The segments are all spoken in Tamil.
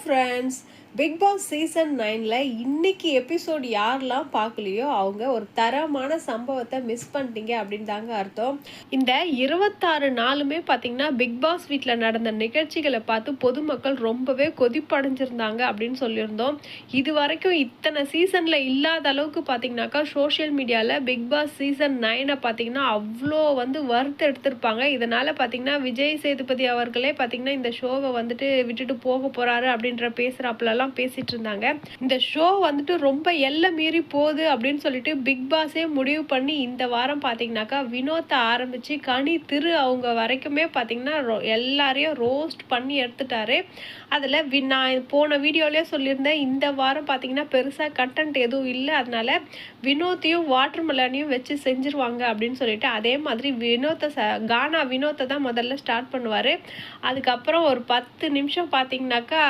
ஃப்ரெண்ட்ஸ், பிக் பாஸ் சீசன் 9ல இன்னைக்கு எபிசோட் யாரெல்லாம் பார்க்கலையோ அவங்க ஒரு தரமான சம்பவத்தை மிஸ் பண்ணிட்டீங்க அப்படின்னு தாங்க அர்த்தம். இந்த 26 நாளுமே பார்த்தீங்கன்னா பிக் பாஸ் வீட்டில் நடந்த நிகழ்ச்சிகளை பார்த்து பொதுமக்கள் ரொம்பவே கொதிப்படைஞ்சிருந்தாங்க அப்படின்னு சொல்லியிருந்தோம். இது வரைக்கும் இத்தனை சீசனில் இல்லாத அளவுக்கு பார்த்தீங்கன்னாக்கா சோஷியல் மீடியாவில் பிக் பாஸ் சீசன் 9 பார்த்தீங்கன்னா அவ்வளோ வறுத்து எடுத்திருப்பாங்க. இதனால் பார்த்தீங்கன்னா விஜய் சேதுபதி அவர்களே பார்த்தீங்கன்னா இந்த ஷோவை விட்டுட்டு போக போகிறாரு அப்படின்ற பேசுகிறாப்புலலாம் பேசிட்டு இருந்தாங்க. இந்த ஷோ ரொம்ப எல்லை மீறி போகுது அப்படின்னு சொல்லிட்டு பிக் பாஸே முடிவு பண்ணி இந்த வாரம் பார்த்தீங்கன்னாக்கா வினோத்தை ஆரம்பித்து கனி திரு அவங்க வரைக்குமே பார்த்தீங்கன்னா எல்லாரையும் ரோஸ்ட் பண்ணி எடுத்துட்டாரு. அதில் நான் போன வீடியோலேயே சொல்லியிருந்தேன், இந்த வாரம் பார்த்தீங்கன்னா பெருசாக கண்டென்ட் எதுவும் இல்லை, அதனால வினோத்தையும் வாட்டர் மெலனையும் வச்சு செஞ்சுருவாங்க அப்படின்னு சொல்லிட்டு அதே மாதிரி கானா வினோத்தை தான் முதல்ல ஸ்டார்ட் பண்ணுவார். அதுக்கப்புறம் ஒரு 10 நிமிஷம் பார்த்தீங்கன்னாக்கா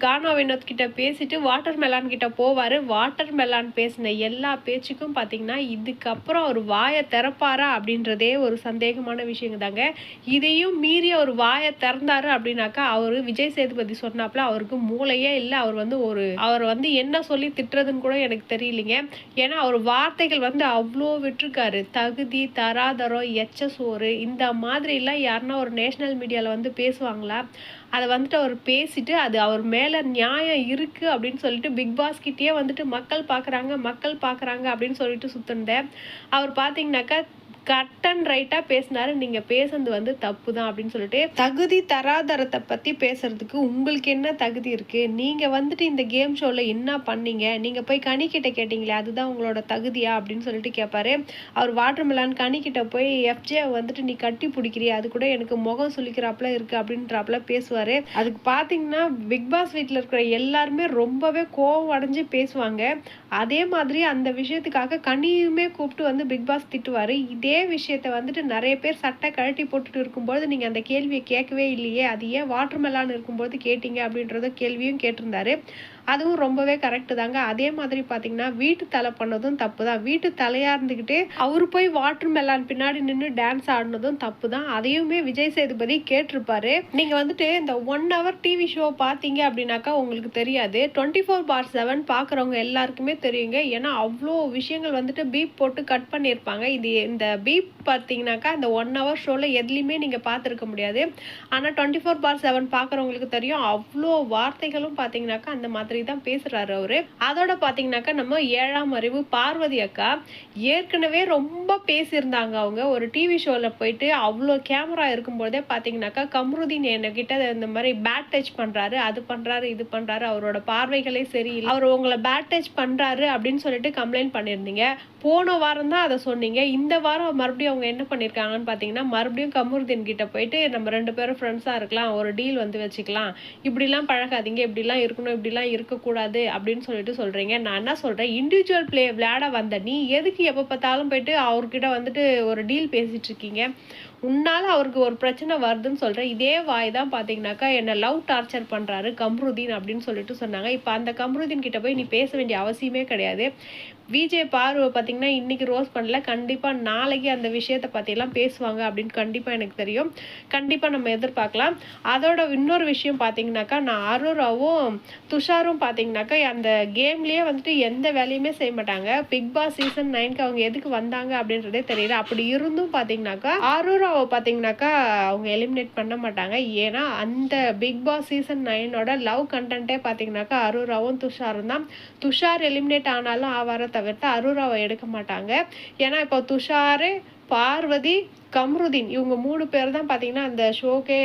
கானா வினோத் கிட்ட பேசிட்டு வாட்டர் மெலான் கிட்ட போவார். வாட்டர் மெலான் பேசின எல்லா பேச்சுக்கும் பார்த்தீங்கன்னா இதுக்கப்புறம் ஒரு வாயை திறப்பாரா அப்படின்றதே ஒரு சந்தேகமான விஷயம் தாங்க. இதையும் மீறி ஒரு வாயை திறந்தாரு அப்படின்னாக்கா அவர் விஜய் சேதுபதி சொன்னாப்புல அவருக்கு மூளையே இல்லை. அவர் என்ன சொல்லி திட்டுறதுன்னு கூட எனக்கு தெரியலைங்க. ஏன்னா அவர் வார்த்தைகள் அவ்வளோ விட்டுருக்காரு. தகுதி, தராதரம், எச்ச சோறு இந்த மாதிரிலாம் யாருன்னா ஒரு நேஷனல் மீடியாவில் பேசுவாங்களா? அதை அவர் பேசிட்டு அது அவர் மேலே நியாயம் இருக்குது அப்படின்னு சொல்லிட்டு பிக் பாஸ் கிட்டேயே மக்கள் பார்க்குறாங்க அப்படின்னு சொல்லிட்டு சுற்றுனேன். அவர் பார்த்தீங்கன்னாக்கா கட் அண்ட் ரைட்டாக பேசினாரு. நீங்கள் பேசுனது தப்பு தான் அப்படின்னு சொல்லிட்டு தகுதி தராதரத்தை பற்றி பேசுறதுக்கு உங்களுக்கு என்ன தகுதி இருக்குது? நீங்கள் இந்த கேம் ஷோவில் என்ன பண்ணீங்க? நீங்கள் போய் கனிக்கிட்ட கேட்டிங்களே அதுதான் உங்களோட தகுதியா அப்படின்னு சொல்லிட்டு கேட்பாரு. அவர் வாட்டர் மெலான் கனிக்கிட்ட போய் எஃப்ஜே நீ கட்டி பிடிக்கிறிய அது கூட எனக்கு முகம் சொல்லிக்கிறாப்புல இருக்குது அப்படின்றாப்புல பேசுவார். அதுக்கு பார்த்தீங்கன்னா பிக் பாஸ் வீட்டில் இருக்கிற எல்லாருமே ரொம்பவே கோவம் அடைஞ்சு பேசுவாங்க. அதே மாதிரி அந்த விஷயத்துக்காக கனியுமே கூப்பிட்டு பிக் பாஸ் திட்டுவார். இதே விஷயத்தை நிறைய பேர் சட்டை கழட்டி போட்டுட்டு இருக்கும்போது நீங்கள் அந்த கேள்வியை கேட்கவே இல்லையே, அது ஏன் வாட்டர் மெலான் இருக்கும்போது கேட்டீங்க அப்படின்றத கேள்வியும் கேட்டிருந்தாரு. அதுவும் ரொம்பவே கரெக்டு தாங்க. அதே மாதிரி பார்த்தீங்கன்னா வீட்டு தலை பண்ணதும் தப்பு தான். வீட்டு தலையாக இருந்துக்கிட்டு அவர் போய் வாட்டர் மெலான் பின்னாடி நின்று டான்ஸ் ஆடினதும் தப்பு தான். அதையுமே விஜய் சேதுபதி கேட்டிருப்பாரு. நீங்கள் இந்த 1 hour டிவி ஷோ பார்த்தீங்க அப்படின்னாக்கா உங்களுக்கு தெரியாது. 24/7 பார்க்குறவங்க எல்லாருக்குமே தெரியுங்க. ஏன்னா அவ்வளோ விஷயங்கள் பீப் போட்டு கட் பண்ணியிருப்பாங்க. இந்த பீப் பார்த்தீங்கன்னாக்கா இந்த 1 hour ஷோவில் எதுலையுமே நீங்கள் பார்த்துருக்க முடியாது. ஆனால் 24/7 பார்க்குறவங்களுக்கு தெரியும். அவ்வளோ வார்த்தைகளும் பார்த்தீங்கன்னாக்கா அந்த மாதிரி தான் பேசுறாரு அவரு. அதோட பாத்தீங்கன்னாக்கா நம்ம 7ஆம் அறிவு பார்வதி அக்கா ஏற்கனவே ரொம்ப பேசியிருந்தாங்க. அவங்க ஒரு டிவி ஷோல போயிட்டு அவ்வளோ கேமரா இருக்கும்போதே பாத்தீங்கன்னாக்கா கம்ருதீன் என்கிட்ட இந்த மாதிரி பேட் டச் பண்றாரு, அது பண்றாரு, இது பண்றாரு, அவரோட பார்வைகளே சரியில்லை, அவர் உங்களை பேட் டச் பண்றாரு அப்படின்னு சொல்லிட்டு கம்ப்ளைண்ட் பண்ணியிருந்தீங்க. போன வாரம் தான் அதை சொன்னீங்க. இந்த வாரம் மறுபடியும் அவங்க என்ன பண்ணியிருக்காங்கன்னு பார்த்தீங்கன்னா மறுபடியும் கமருதீன் கிட்ட போயிட்டு நம்ம 2 பேரும் ஃப்ரெண்ட்ஸாக இருக்கலாம், ஒரு டீல் வச்சுக்கலாம், இப்படிலாம் பழகாதீங்க, இப்படிலாம் இருக்கணும், இப்படிலாம் இருக்கக்கூடாது அப்படின்னு சொல்லிட்டு சொல்கிறீங்க. நான் என்ன சொல்கிறேன், இண்டிவிஜுவல் பிளே விளையாட வந்த நீ எதுக்கு எப்போ பார்த்தாலும் போயிட்டு அவர்கிட்ட ஒரு டீல் பேசிகிட்டு இருக்கீங்க? உன்னால் அவருக்கு ஒரு பிரச்சனை வருதுன்னு சொல்கிறேன். இதே வாய் தான் பார்த்தீங்கன்னாக்கா என்னை லவ் டார்ச்சர் பண்ணுறாரு கம்ருதீன் அப்படின்னு சொல்லிட்டு சொன்னாங்க. இப்போ அந்த கம்ருதீன் கிட்ட போய் நீ பேச வேண்டிய அவசியமே கிடையாது. விஜே பார்வை பார்த்தீங்கன்னா இன்றைக்கி ரோஸ் பண்ணல, கண்டிப்பாக நாளைக்கு அந்த விஷயத்தை பற்றியெல்லாம் பேசுவாங்க அப்படின்னு கண்டிப்பாக எனக்கு தெரியும். கண்டிப்பாக நம்ம எதிர்பார்க்கலாம். அதோட இன்னொரு விஷயம் பார்த்தீங்கன்னாக்கா நான் அரோராவும் துஷாரும் பார்த்தீங்கன்னாக்கா அந்த கேம்லேயே எந்த வேலையுமே செய்ய மாட்டாங்க. பிக் பாஸ் சீசன் 9க்கு அவங்க எதுக்கு வந்தாங்க அப்படின்றதே தெரியல. அப்படி இருந்தும் பார்த்தீங்கன்னாக்கா அரோராவை பார்த்தீங்கன்னாக்கா அவங்க எலிமினேட் பண்ண மாட்டாங்க. ஏன்னா அந்த பிக் பாஸ் சீசன் 9ஓட லவ் கண்டென்ட்டே பார்த்தீங்கன்னாக்கா அரோராவும் துஷாரும் தான். துஷார் எலிமினேட் ஆனாலும் ஆவார தவிர்த்து அரோராவை எடுக்க மாட்டாங்க. ஏன்னா இப்போ துஷாரு, பார்வதி, கம்ருதீன் இவங்க 3 பேர் தான் பார்த்தீங்கன்னா அந்த ஷோக்கே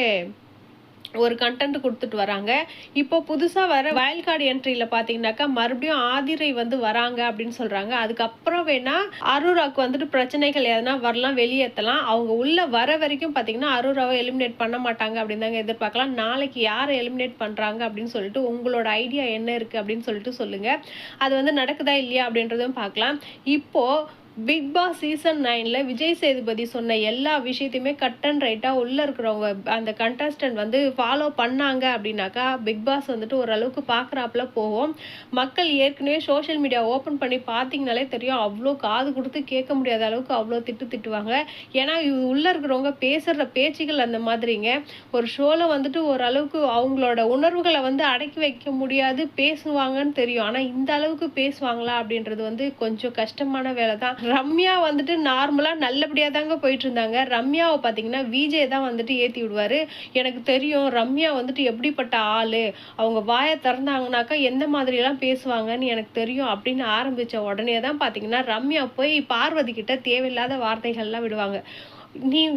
ஒரு கண்டென்ட் கொடுத்துட்டு வராங்க. இப்போ புதுசாக வர வைல்ட் கார்டு என்ட்ரியில் பார்த்தீங்கன்னாக்கா மறுபடியும் ஆதிரை வராங்க அப்படின்னு சொல்கிறாங்க. அதுக்கப்புறம் வேணால் அரோராவுக்கு பிரச்சனைகள் எதனா வரலாம், வெளியேற்றலாம். அவங்க உள்ளே வர வரைக்கும் பார்த்தீங்கன்னா அரோராவை எலிமினேட் பண்ண மாட்டாங்க அப்படின்னு தாங்க எதிர்பார்க்கலாம். நாளைக்கு யாரை எலிமினேட் பண்ணுறாங்க அப்படின்னு சொல்லிட்டு உங்களோட ஐடியா என்ன இருக்குது அப்படின்னு சொல்லிட்டு சொல்லுங்கள். அது நடக்குதா இல்லையா அப்படின்றதும் பார்க்கலாம். இப்போது பிக் பாஸ் சீசன் 9ல விஜய் சேதுபதி சொன்ன எல்லா விஷயத்தையுமே கட் அண்ட் ரைட்டாக உள்ளே இருக்கிறவங்க அந்த கண்டஸ்டன்ட் வந்து ஃபாலோ பண்ணாங்க அப்படின்னாக்கா பிக் பாஸ் வந்துட்டு ஓரளவுக்கு பார்க்குறாப்புல போகும். மக்கள் ஏற்கனவே சோஷியல் மீடியா ஓப்பன் பண்ணி பார்த்தீங்கனாலே தெரியும், அவ்வளோ காது கொடுத்து கேட்க முடியாத அளவுக்கு அவ்வளோ திட்டுவாங்க. ஏன்னா உள்ளே இருக்கிறவங்க பேசுகிற பேச்சுகள் அந்த மாதிரிங்க. ஒரு ஷோவில் வந்துட்டு ஓரளவுக்கு அவங்களோட உணர்வுகளை வந்து அடக்கி வைக்க முடியாது, பேசுவாங்கன்னு தெரியும். ஆனால் இந்த அளவுக்கு பேசுவாங்களா அப்படின்றது வந்து கொஞ்சம் கஷ்டமான வேலை தான். ரம்யா வந்துட்டு நார்மலா நல்லபடியா தாங்க போயிட்டு இருந்தாங்க. ரம்யாவை பார்த்தீங்கன்னா விஜய் தான் வந்துட்டு ஏத்தி விடுவாரு. எனக்கு தெரியும் ரம்யா வந்துட்டு எப்படிப்பட்ட ஆளு, அவங்க வாயை திறந்தாங்கனாக்கா எந்த மாதிரிலாம் பேசுவாங்கன்னு எனக்கு தெரியும் அப்படின்னு ஆரம்பிச்ச உடனே தான் பார்த்தீங்கன்னா ரம்யா போய் பார்வதி கிட்ட தேவையில்லாத வார்த்தைகள்லாம் விடுவாங்க.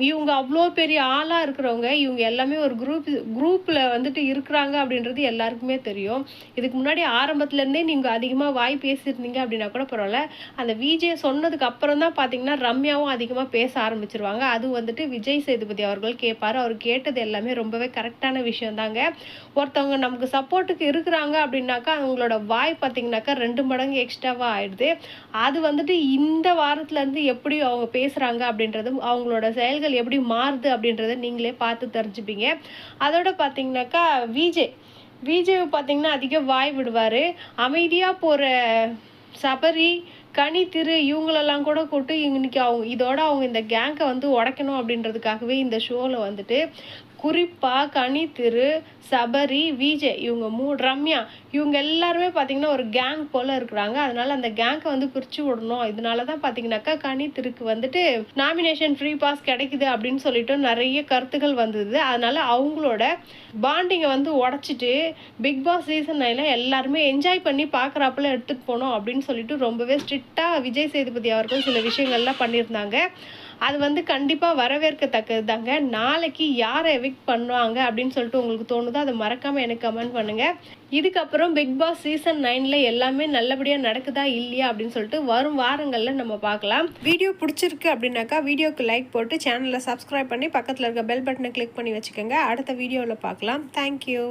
இவங்க அவ்வளோ பெரிய ஆளா இருக்கிறவங்க, இவங்க எல்லாமே ஒரு குரூப்ல வந்துட்டு இருக்கிறாங்க அப்படின்றது எல்லாருக்குமே தெரியும். இதுக்கு முன்னாடி ஆரம்பத்துல இருந்தே நீங்க அதிகமா வாய் பேசியிருந்தீங்க அப்படின்னா கூட பரவாயில்ல. அந்த விஜய் சொன்னதுக்கு அப்புறம் தான் பார்த்தீங்கன்னா ரம்யாவும் அதிகமா பேச ஆரம்பிச்சிருவாங்க. அது வந்துட்டு விஜய் சேதுபதி அவர்கள் கேட்பாரு. அவர் கேட்டது எல்லாமே ரொம்பவே கரெக்டான விஷயம் தாங்க. ஒருத்தவங்க நமக்கு சப்போர்ட்டுக்கு இருக்கிறாங்க அப்படின்னாக்கா அவங்களோட வாய் பார்த்தீங்கன்னாக்கா 2 மடங்கு எக்ஸ்ட்ராவா ஆயிடுது. அது வந்துட்டு இந்த வாரத்துல இருந்து எப்படி அவங்க பேசுறாங்க அப்படின்றதும் அவங்களோட செயல்கள் எப்படி மாறுது அப்படின்றத நீங்களே பார்த்து தெரிஞ்சுப்பீங்க. அதோட பார்த்தீங்கன்னாக்கா விஜய் பார்த்தீங்கன்னா அதிக வாய் விடுவாரு. அமைதியா போற சபரி, கனி, திரு இவங்களெல்லாம் கூட கூப்பிட்டு இன்னைக்கு அவங்க இந்த கேங்கை வந்து உடைக்கணும் அப்படின்றதுக்காகவே இந்த ஷோல வந்துட்டு குறிப்பா கனி, திரு, சபரி, விஜய் இவங்க ரம்யா இவங்க எல்லாருமே பார்த்தீங்கன்னா ஒரு கேங் போல இருக்கிறாங்க. அதனால அந்த கேங்கை வந்து பிரிச்சு விடணும். இதனால தான் பார்த்தீங்கன்னாக்கா கனி, திருக்கு வந்துட்டு நாமினேஷன் ஃப்ரீ பாஸ் கிடைக்குது அப்படின்னு சொல்லிட்டு நிறைய கருத்துக்கள் வந்தது. அதனால அவங்களோட பாண்டிங்கை வந்து உடைச்சிட்டு பிக் பாஸ் சீசன் 9ல எல்லாருமே என்ஜாய் பண்ணி பார்க்குறாப்புல எடுத்துகிட்டு போகணும் அப்படின்னு சொல்லிட்டு ரொம்பவே ஸ்ட்ரிக்டாக விஜய் சேதுபதி அவர்கள் சில விஷயங்கள்லாம் பண்ணியிருந்தாங்க. அது வந்து கண்டிப்பாக வரவேற்கத்தக்கது தாங்க. நாளைக்கு யாரை எவிக்ட் பண்ணுவாங்க அப்படின்னு சொல்லிட்டு உங்களுக்கு தோணுதோ அதை மறக்காமல் எனக்கு கமெண்ட் பண்ணுங்கள். இதுக்கப்புறம் பிக் பாஸ் சீசன் 9ல எல்லாமே நல்லபடியாக நடக்குதா இல்லையா அப்படின்னு சொல்லிட்டு வரும் வாரங்களில் நம்ம பார்க்கலாம். வீடியோ பிடிச்சிருக்கு அப்படின்னாக்கா வீடியோக்கு லைக் போட்டு சேனலை சப்ஸ்கிரைப் பண்ணி பக்கத்தில் இருக்க பெல் பட்டனை கிளிக் பண்ணி வச்சுக்கோங்க. அடுத்த வீடியோவில் பார்க்கலாம். தேங்க்யூ.